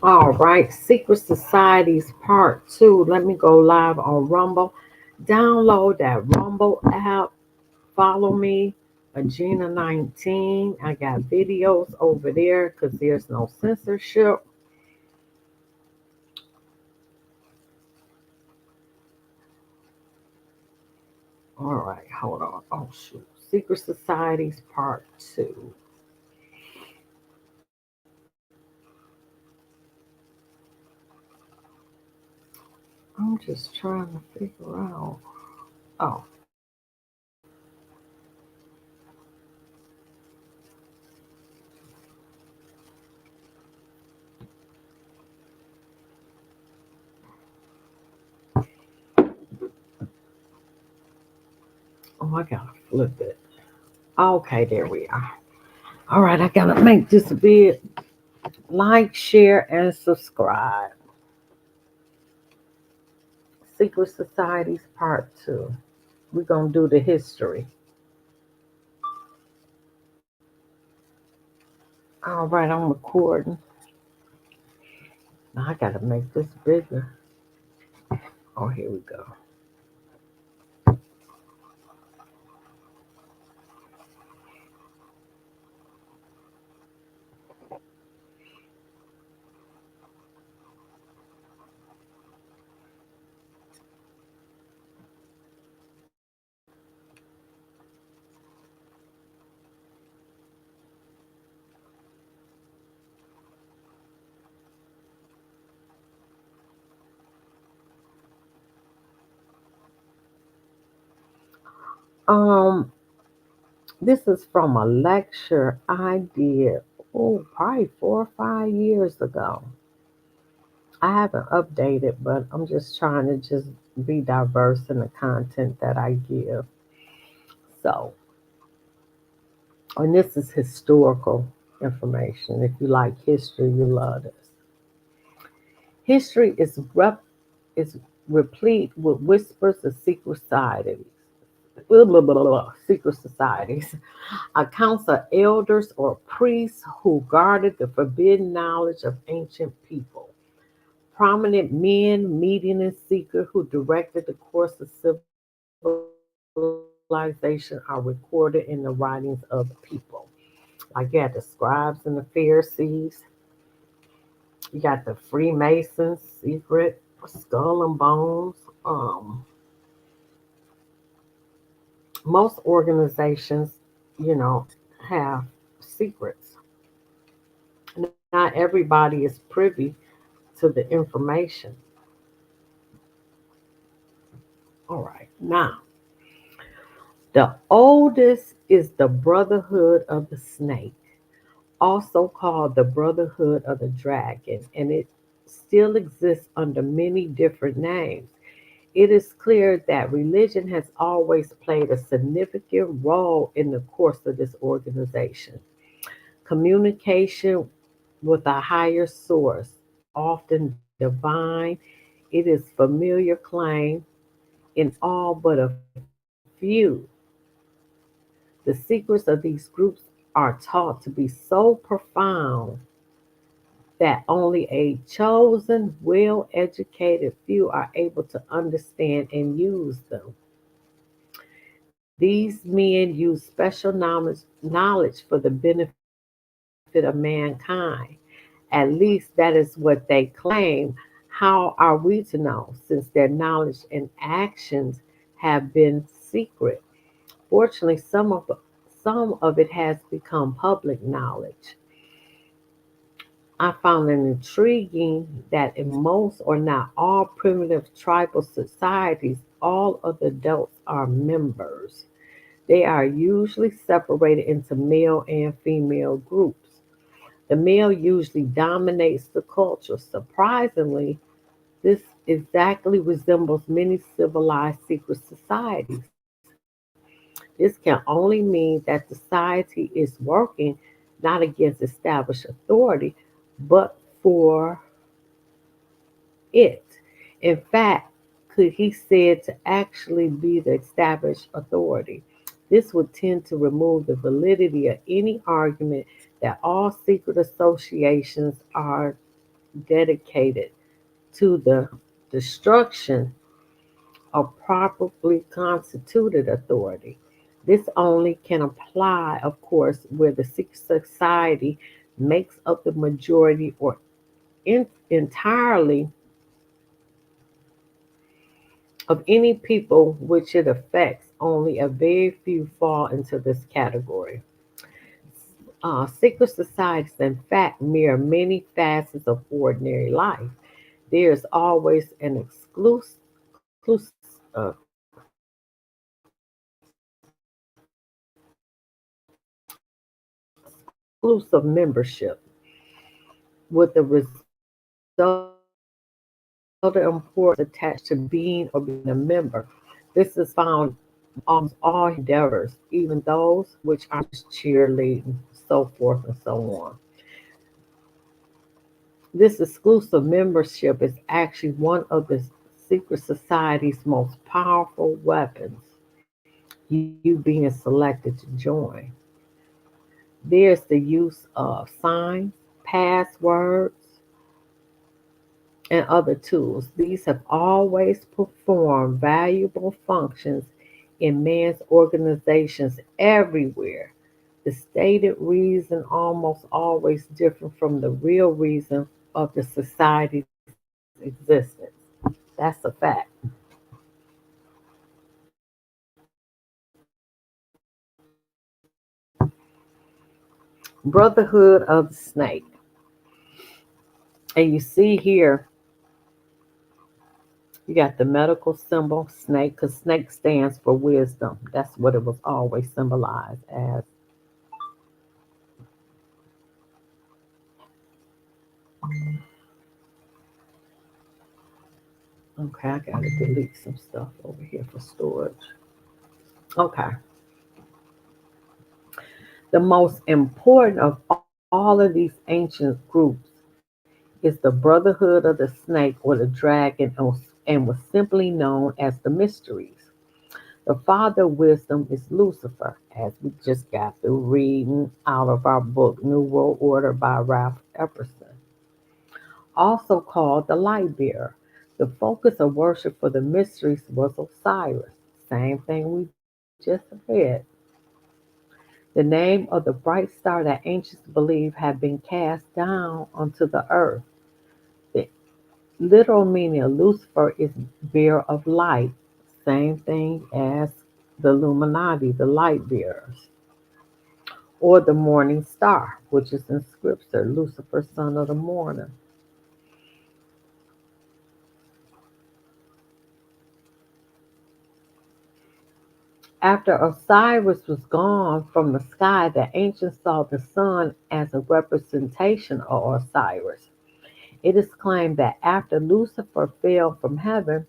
All right, Secret Societies Part 2. Let me go live on Rumble. Download that Rumble app. Follow me, Agena19. I got videos over there because there's no censorship. All right, hold on. Oh, shoot. Secret Societies Part 2. I'm just trying to figure out. Oh, oh, I gotta flip it. Okay, there we are. All right, I gotta make this big. Like, share, and subscribe. Secret Societies Part 2. We're going to do the history. All right, I'm recording. Now I got to make this bigger. Oh, here we go. Um, this is from a lecture I did, oh, probably 4 or 5 years ago. I haven't updated, but I'm just trying to just be diverse in the content that I give. So, and this is historical information. If you like history, you love this. History is replete with whispers of secret societies. Blah, blah, blah, blah, secret societies. Accounts of elders or priests who guarded the forbidden knowledge of ancient people. Prominent men meeting in secret who directed the course of civilization are recorded in the writings of people. Like you had the scribes and the Pharisees, you got the Freemasons, secret, skull and bones. Most organizations, you know, have secrets. Not everybody is privy to the information. All right, now the oldest is the Brotherhood of the Snake, also called the Brotherhood of the Dragon, and it still exists under many different names. It is clear that religion has always played a significant role in the course of this organization. Communication with a higher source, often divine, it is familiar claim in all but a few. The secrets of these groups are taught to be so profound that only a chosen, well educated few are able to understand and use them. These men use special knowledge for the benefit of mankind. At least that is what they claim. How are we to know, since their knowledge and actions have been secret? Fortunately, some of it has become public knowledge. I found it intriguing that in most or not all primitive tribal societies, all of the adults are members. They are usually separated into male and female groups. The male usually dominates the culture. Surprisingly, this exactly resembles many civilized secret societies. This can only mean that society is working not against established authority, but for it. In fact, could he said to actually be the established authority? This would tend to remove the validity of any argument that all secret associations are dedicated to the destruction of properly constituted authority. This only can apply, of course, where the secret society makes up the majority or entirely of any people which it affects. Only a very few fall into this category. Secret societies, in fact, mirror many facets of ordinary life. There is always an exclusive membership, with the result importance attached to being or becoming a member. This is found almost all endeavors, even those which aren't just cheerleading, so forth and so on. This exclusive membership is actually one of the secret society's most powerful weapons, you being selected to join. There's the use of signs, passwords, and other tools. These have always performed valuable functions in man's organizations everywhere. The stated reason almost always different from the real reason of the society's existence. That's a fact. Brotherhood of the Snake. And you see here, you got the medical symbol snake, because snake stands for wisdom. That's what it was always symbolized as. Okay, I gotta delete some stuff over here for storage. Okay. The most important of all of these ancient groups is the Brotherhood of the Snake or the Dragon, and was simply known as the Mysteries. The father of wisdom is Lucifer, as we just got through reading out of our book, New World Order by Ralph Epperson, also called the light bearer. The focus of worship for the mysteries was Osiris. Same thing we just read. The name of the bright star that ancients believe had been cast down onto the earth. The literal meaning of Lucifer is bearer of light, same thing as the Illuminati, the light bearers, or the morning star, which is in scripture, Lucifer, son of the morning. After Osiris was gone from the sky, the ancients saw the sun as a representation of Osiris. It is claimed that after Lucifer fell from heaven,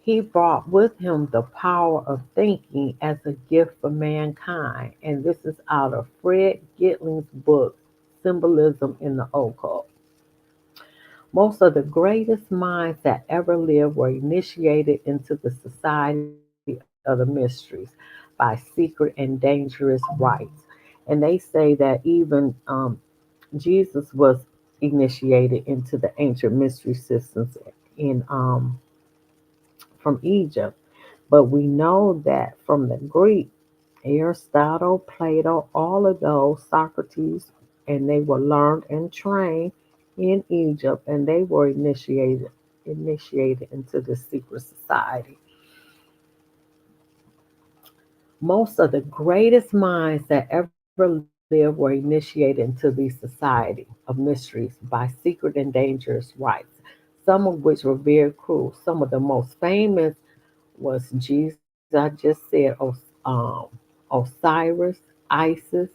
he brought with him the power of thinking as a gift for mankind. And this is out of Fred Gitling's book, Symbolism in the Occult. Most of the greatest minds that ever lived were initiated into the Society of the Mysteries by secret and dangerous rites. And they say that even Jesus was initiated into the ancient mystery systems in from Egypt. But we know that from the Greek, Aristotle, Plato, all of those, Socrates, and they were learned and trained in Egypt, and they were initiated into the secret society. Most of the greatest minds that ever lived were initiated into the society of mysteries by secret and dangerous rites, some of which were very cruel. Some of the most famous was Jesus, I just said, Osiris, Isis,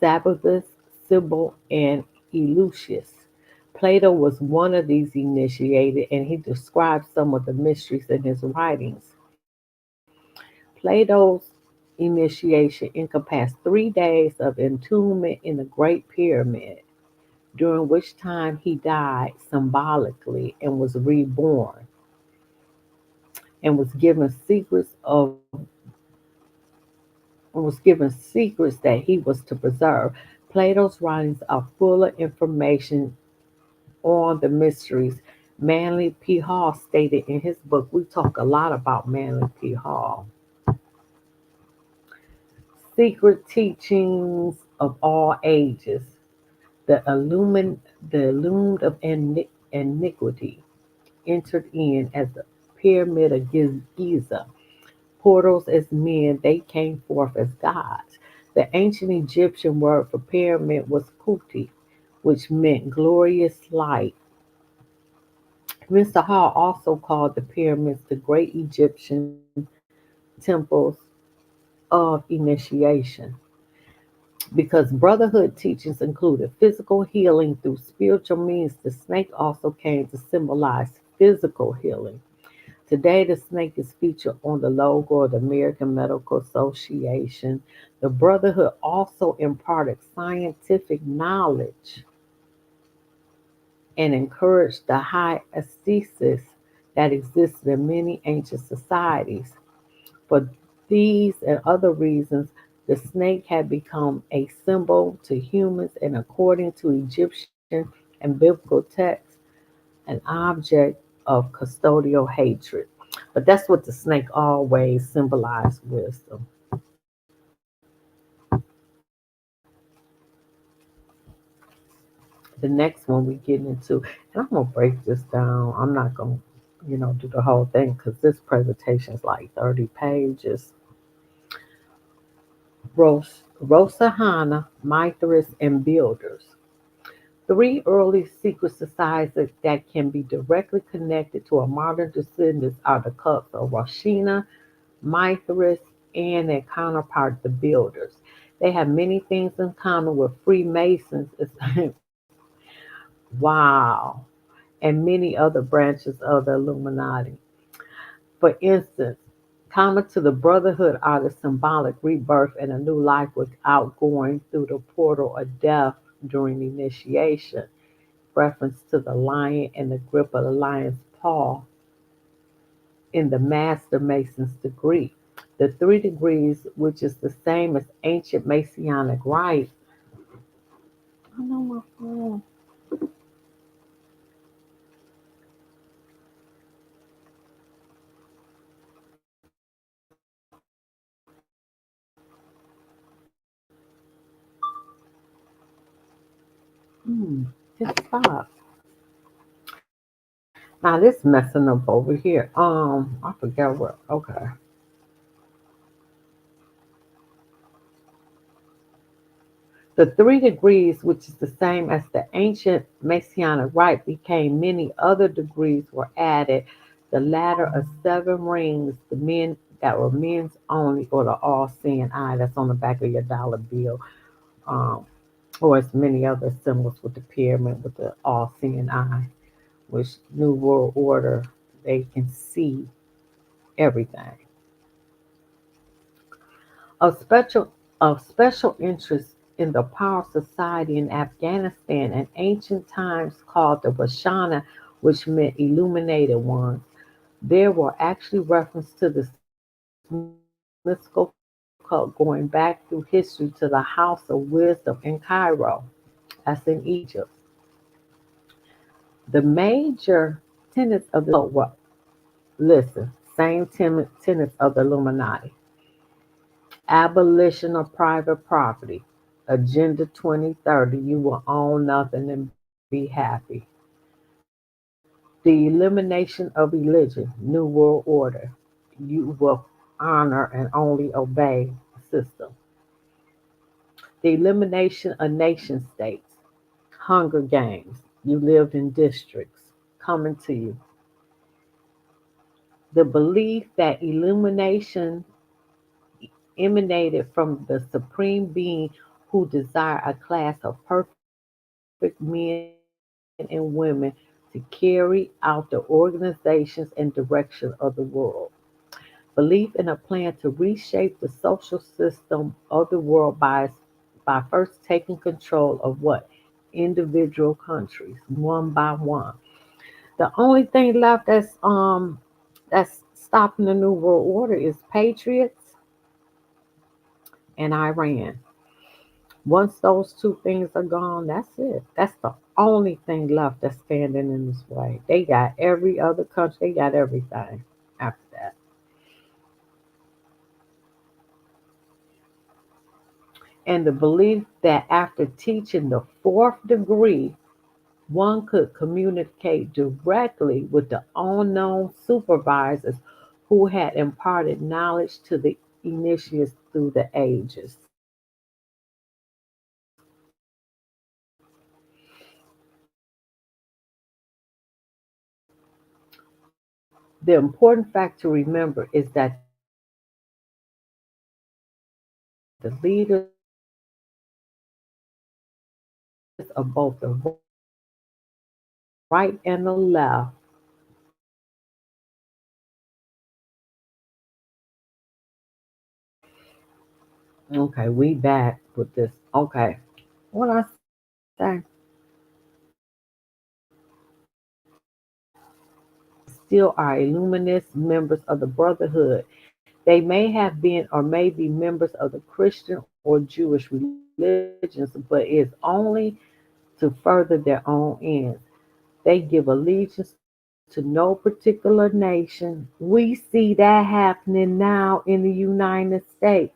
Sabathus, Sybil, and Eleusis. Plato was one of these initiated, and he described some of the mysteries in his writings. Plato's initiation encompassed 3 days of entombment in the Great Pyramid, during which time he died symbolically and was reborn, and was given secrets that he was to preserve. Plato's writings are full of information on the mysteries. Manly P. Hall stated in his book, we talk a lot about Manly P. Hall, secret teachings of all ages, the the illumined of iniquity entered in as the pyramid of Giza. Portals as men, they came forth as gods. The ancient Egyptian word for pyramid was kuti, which meant glorious light. Mr. Hall also called the pyramids the great Egyptian temples of initiation because brotherhood teachings included physical healing through spiritual means. The snake also came to symbolize physical healing. Today, the snake is featured on the logo of the American Medical Association. The Brotherhood also imparted scientific knowledge and encouraged the high aesthesis that existed in many ancient societies. For these and other reasons, the snake had become a symbol to humans and, according to Egyptian and biblical texts, an object of custodial hatred. But that's what the snake always symbolized wisdom. The next one we get into, and I'm gonna break this down. I'm not gonna, do the whole thing because this presentation is like 30 pages. Rosahana, Mithras, and Builders. Three early secret societies that can be directly connected to our modern descendants are the cults of Rashina, Mithras, and their counterpart, the Builders. They have many things in common with Freemasons. Wow. And many other branches of the Illuminati. For instance, common to the Brotherhood are the symbolic rebirth and a new life without going through the portal of death during initiation, reference to the lion and the grip of the lion's paw in the Master Mason's degree. The 3 degrees, which is the same as ancient Masonic rite. I know my phone. Just stop. Now this messing up over here. I forgot what. Okay. The 3 degrees, which is the same as the ancient Masonic rite, became many other degrees were added. The latter of 7 rings, the men that were men's only, or the all-seeing eye that's on the back of your dollar bill. Um, or as many other symbols with the pyramid with the all-seeing eye, which New World Order, they can see everything. Of special interest in the power society in Afghanistan in ancient times called the Vashana, which meant illuminated ones. There were actually references to this mystical cult going back through history to the House of Wisdom in Cairo. That's in Egypt. The major tenets of this cult were, listen, same tenets of the Illuminati: abolition of private property, Agenda 2030, you will own nothing and be happy. The elimination of religion, New World Order, you will honor and only obey the system. The elimination of nation states, Hunger Games, you lived in districts, coming to you. The belief that illumination emanated from the supreme being who desired a class of perfect men and women to carry out the organizations and direction of the world. Belief in a plan to reshape the social system of the world by first taking control of what? Individual countries, one by one. The only thing left that's stopping the New World Order is patriots and Iran. Once those two things are gone, that's it. That's the only thing left that's standing in this way. They got every other country, they got everything after that. And the belief that after teaching the fourth degree, one could communicate directly with the unknown supervisors who had imparted knowledge to the initiates through the ages. The important fact to remember is that the leaders of both the right and the left, okay, we back with this. Okay, what I say? Still are illuminist members of the Brotherhood. They may have been or may be members of the Christian or Jewish religions, but it's only to further their own ends. They give allegiance to no particular nation. We see that happening now in the United States.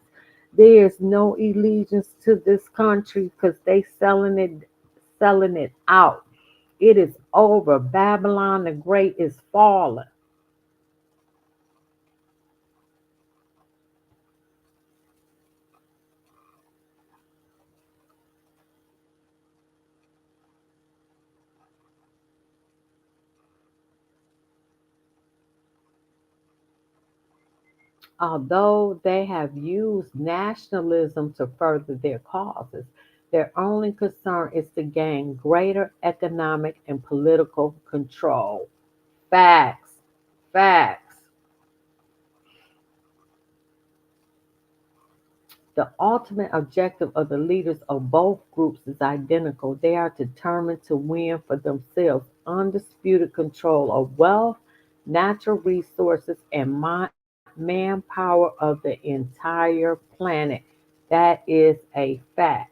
There's no allegiance to this country because selling it out. It is over. Babylon the Great is fallen. Although they have used nationalism to further their causes, their only concern is to gain greater economic and political control. Facts. Facts. The ultimate objective of the leaders of both groups is identical. They are determined to win for themselves undisputed control of wealth, natural resources, and manpower of the entire planet. That is a fact.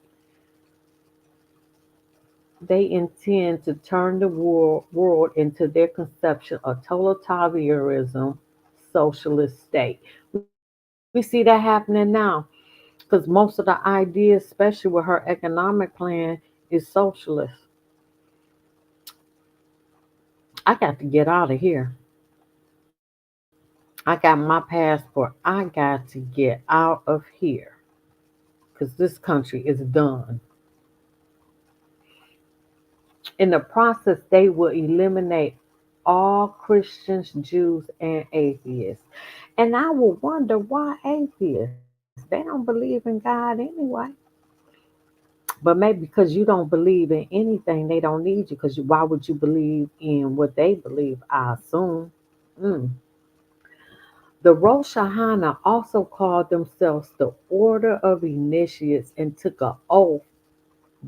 They intend to turn the world into their conception of totalitarianism, socialist state. We see that happening now because most of the ideas, especially with her economic plan, is socialist. I got to get out of here. I got my passport. I got to get out of here because this country is done. In the process, they will eliminate all Christians, Jews, and atheists. And I will wonder why atheists? They don't believe in God anyway. But maybe because you don't believe in anything, they don't need you. Because why would you believe in what they believe? I assume. Mm. The Rosh Hashanah also called themselves the Order of Initiates and took an oath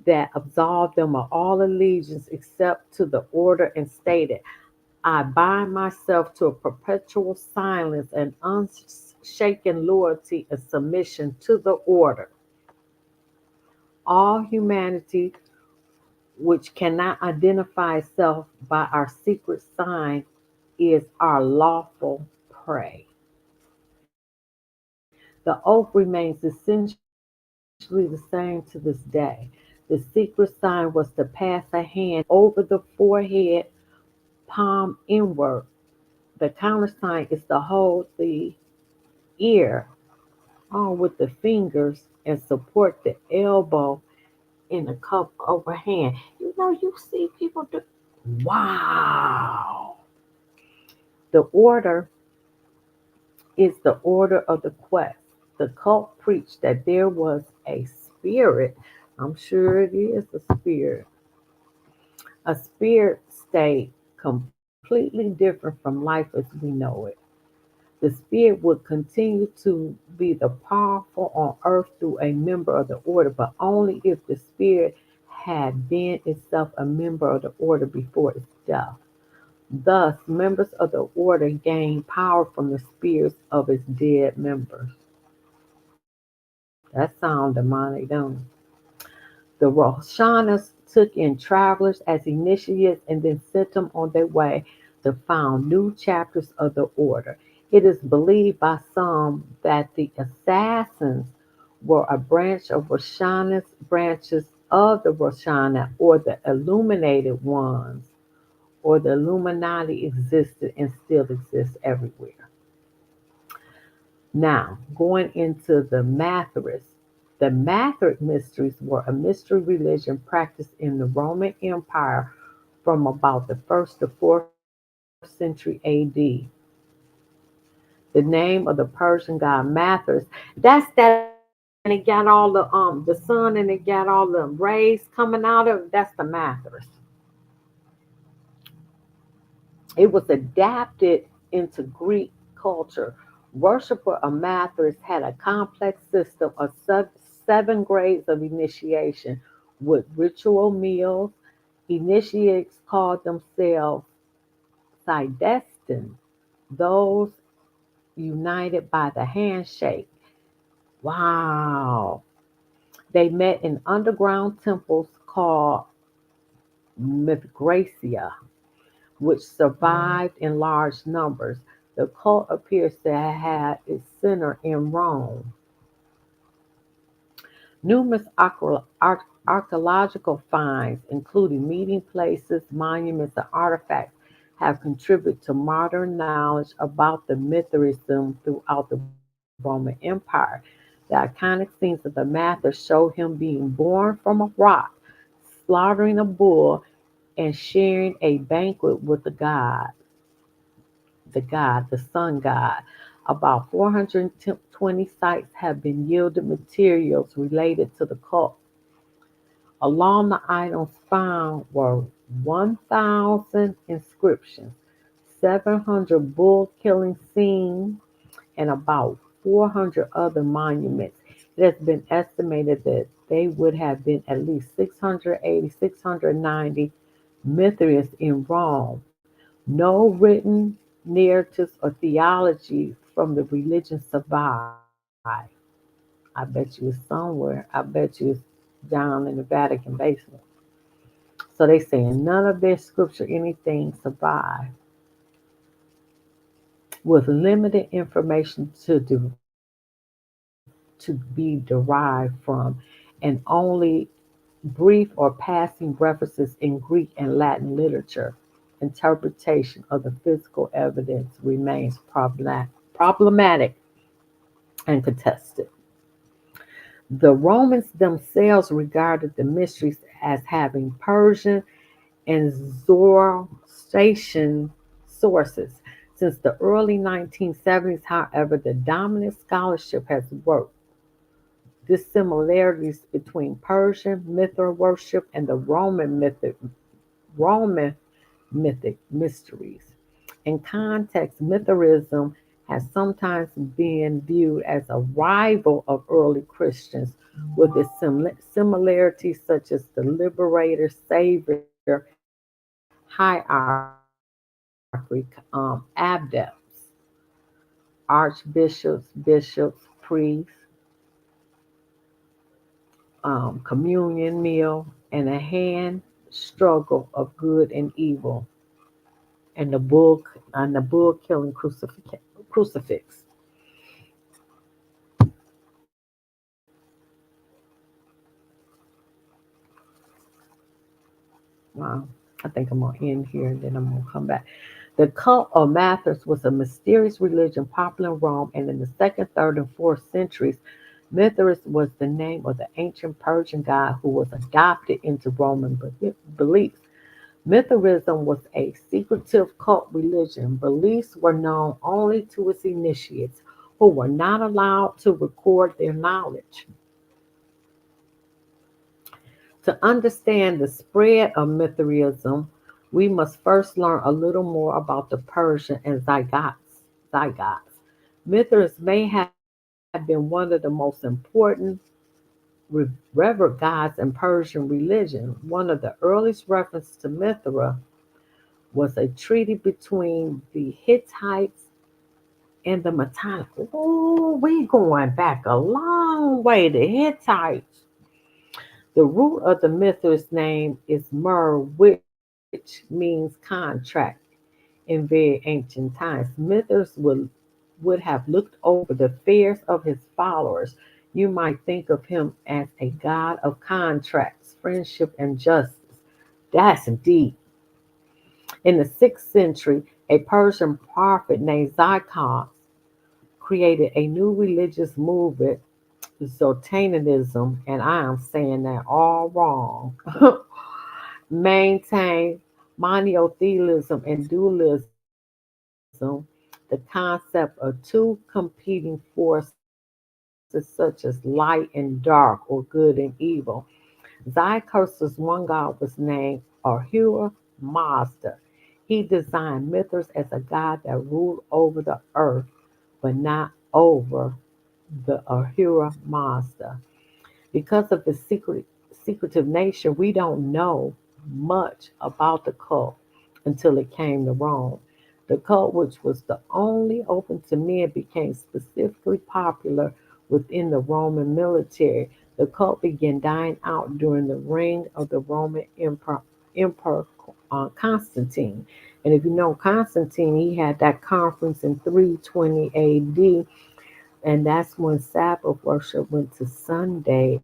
that absolved them of all allegiance except to the order and stated, I bind myself to a perpetual silence and unshaken loyalty and submission to the order. All humanity which cannot identify itself by our secret sign is our lawful prey. The oath remains essentially the same to this day. The secret sign was to pass a hand over the forehead, palm inward. The countersign is to hold the ear on with the fingers and support the elbow in the cup overhand. You know, you see people do. Wow. The order is the order of the quest. The cult preached that there was a spirit. I'm sure it is a spirit state completely different from life as we know it. The spirit would continue to be the powerful on earth through a member of the order, but only if the spirit had been itself a member of the order before its death. Thus, members of the order gain power from the spirits of its dead members. That sound demonic, don't it? The Roshanas took in travelers as initiates and then sent them on their way to found new chapters of the order. It is believed by some that the assassins were a branch of Roshana's branches of the Roshana, or the illuminated ones, or the Illuminati existed and still exists everywhere. Now, going into the Matherists. The Matheric mysteries were a mystery religion practiced in the Roman Empire from about the 1st to 4th century AD. The name of the Persian god Mathers, that's that and it got all the sun and it got all the rays coming out of it. That's the Mathers. It was adapted into Greek culture. Worshipper of Mathers had a complex system of seven grades of initiation with ritual meals. Initiates called themselves Sidestin, those united by the handshake. Wow. They met in underground temples called Mythgracia, which survived in large numbers. The cult appears to have had its center in Rome. Numerous archaeological finds, including meeting places, monuments, and artifacts, have contributed to modern knowledge about the Mithraism throughout the Roman Empire. The iconic scenes of the Mathers show him being born from a rock, slaughtering a bull, and sharing a banquet with the sun god. About 420 sites have been yielded materials related to the cult. Along the items found were 1,000 inscriptions, 700 bull killing scenes, and about 400 other monuments. It has been estimated that they would have been at least 680, 690 Mithras in Rome. No written narratives or theology from the religion survive. I bet you it's somewhere. I bet you it's down in the Vatican basement. So they saying none of their scripture anything survive with limited information to be derived from, and only brief or passing references in Greek and Latin literature. Interpretation of the physical evidence remains problematic and contested. The Romans themselves regarded the mysteries as having Persian and Zoroastrian sources. Since the early 1970s, however, the dominant scholarship has worked dissimilarities between Persian Mithra worship and the Roman mythic mysteries. In context, Mithraism has sometimes been viewed as a rival of early Christians, with its similarities such as the liberator savior hierarchy, abdepts, archbishops, bishops, priests, communion meal, and a hand struggle of good and evil, and the bull killing crucifix. Wow. I think I'm gonna end here and then I'm gonna come back. The cult of Mathers was a mysterious religion popular in Rome, and in the second, third, and fourth centuries, Mithras was the name of the ancient Persian god who was adopted into Roman beliefs. Mithraism was a secretive cult religion. Beliefs were known only to its initiates, who were not allowed to record their knowledge. To understand the spread of Mithraism, we must first learn a little more about the Persian and Zygots. Mithras may have been one of the most important revered gods in Persian religion. One of the earliest references to Mithra was a treaty between the Hittites and the Mitannic. Oh, we going back a long way. The Hittites. The root of the Mithras name is Mer, which means contract. In very ancient times, Mithras would have looked over the affairs of his followers. You might think of him as a god of contracts, friendship, and justice. That's deep. In the 6th century, a Persian prophet named Zykhos created a new religious movement, Zoroastrianism, and I am saying that all wrong, maintained monotheism and dualism, the concept of two competing forces such as light and dark or good and evil. Zychos's one god was named Ahura Mazda. He designed Mithras as a god that ruled over the earth, but not over the Ahura Mazda. Because of its secretive nature, we don't know much about the cult until it came to Rome. The cult, which was the only open to men, became specifically popular within the Roman military. The cult began dying out during the reign of the Roman Emperor Constantine. And if you know Constantine, he had that conference in 320 AD, and that's when Sabbath worship went to Sunday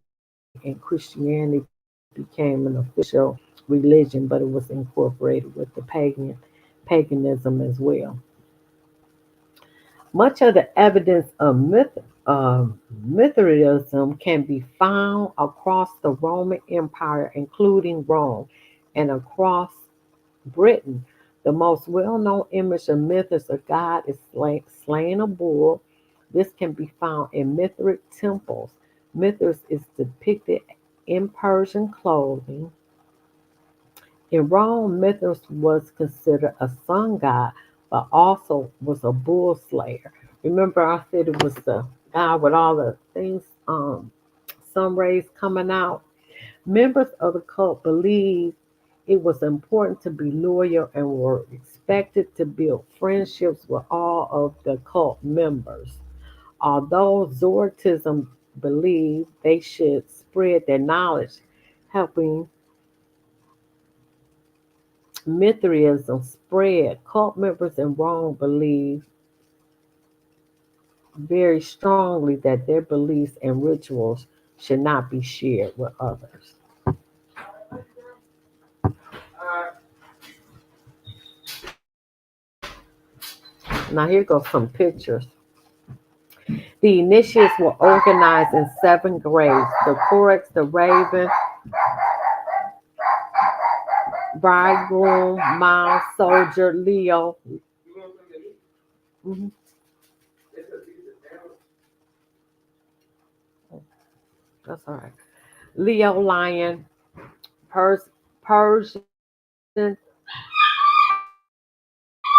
and Christianity became an official religion, but it was incorporated with the paganism as well. Much of the evidence of Mithraism can be found across the Roman Empire, including Rome, and across Britain. The most well known image of Mithras, a god, is slaying a bull. This can be found in Mithric temples. Mithras is depicted in Persian clothing. In Rome, Mithras was considered a sun god, but also was a bull slayer. Remember, I said it was the god with all the things, sun rays coming out. Members of the cult believed it was important to be loyal and were expected to build friendships with all of the cult members. Although Zoroastrianism believed they should spread their knowledge, helping Mithraism spread, cult members in Rome believed very strongly that their beliefs and rituals should not be shared with others. Now, here goes some pictures. The initiates were organized in 7 grades: the Corax, the Raven, Bridegroom, Mild, Soldier, Leo. Mhm, that's all right. Leo, Lion, Persian.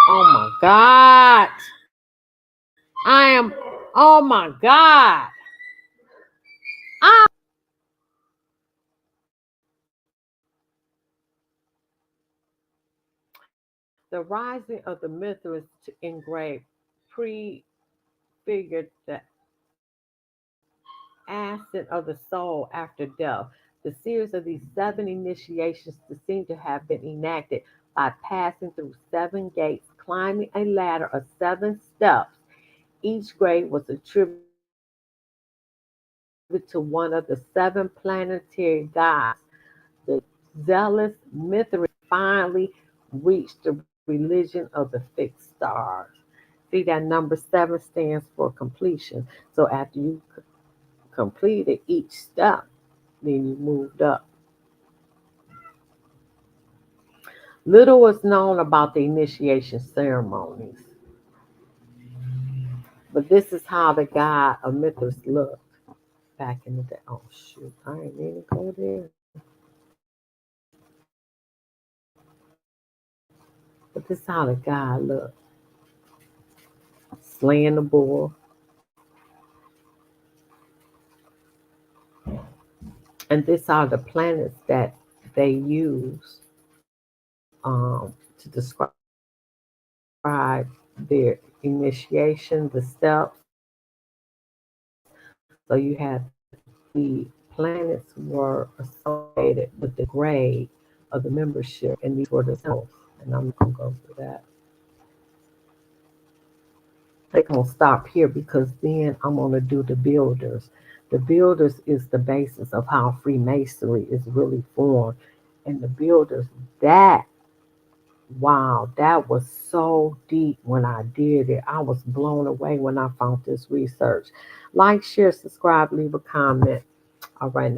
Oh my God. I am, oh my God. The rising of the Mithras engraved prefigured the ascent of the soul after death. The series of these 7 initiations seem to have been enacted by passing through 7 gates, climbing a ladder of 7 steps. Each grade was attributed to one of the 7 planetary gods. The zealous Mithridates finally reached the religion of the fixed stars. See, that number 7 stands for completion. So after you completed each step, then you moved up. Little was known about the initiation ceremonies, but this is how the god of Mithras looked back in the day. Oh shoot, I ain't even go there. But this is how the god looked, slaying the bull. And these are the planets that they use to describe their initiation, the steps. So you have the planets planets were associated with the grade of the membership, and these were the symbols. And I'm gonna go through that. They're gonna stop here because then I'm gonna do the builders. The builders is the basis of how Freemasonry is really formed. And the builders, that wow, that was so deep when I did it. I was blown away when I found this research. Like, share, subscribe, leave a comment. All right.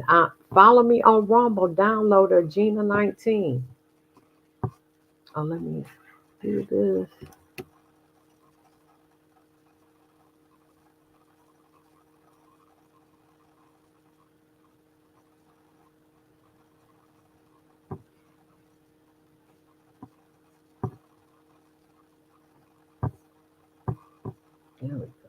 Follow me on Rumble, downloader Gina19. Oh, let me do this. There we go.